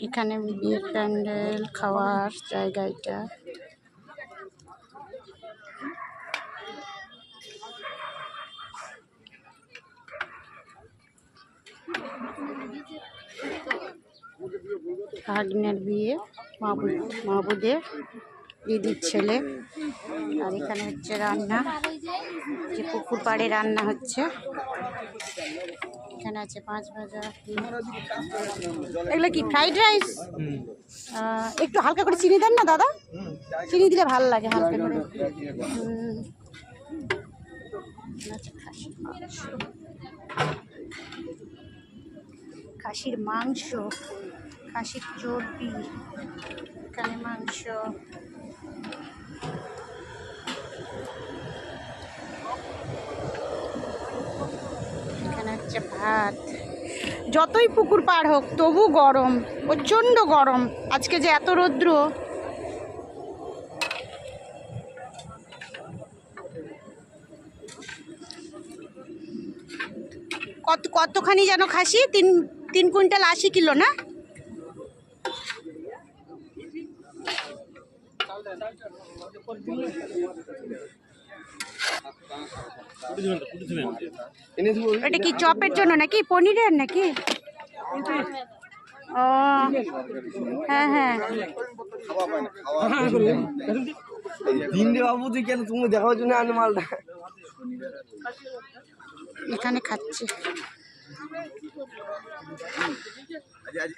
এখানে বিয়ের প্যান্ডেল, খাওয়ার জায়গা এটা। ভাগ্নের বিয়ে, মাহবুদের দিদির ছেলে। আর এখানে হচ্ছে রান্না, যে পুকুর পাড়ে রান্না হচ্ছে। এখানে আছে 5 ভাজা। এগুলো কি ফ্রাইড রাইস? একটু হালকা করে চিনি দেন না দাদা, চিনি দিলে ভালো লাগে হালকা করে। খাসির মাংস, খাসির চর্বি, এখানে মাংস, এখানে হচ্ছে ভাত। যতই পুকুর পার হোক তবু গরম, প্রচণ্ড গরম। আজকে যে এত রৌদ্র। কতখানি যেন খাসি? 3 কুইন্টাল 80 কিলো না? এটা কি চপের জন্য নাকি পনিরের নাকি? ও হ্যাঁ হ্যাঁ। বাবু তুই কেন তুমি দেখার জন্য আনো মালটা। এখানে খাচ্ছে।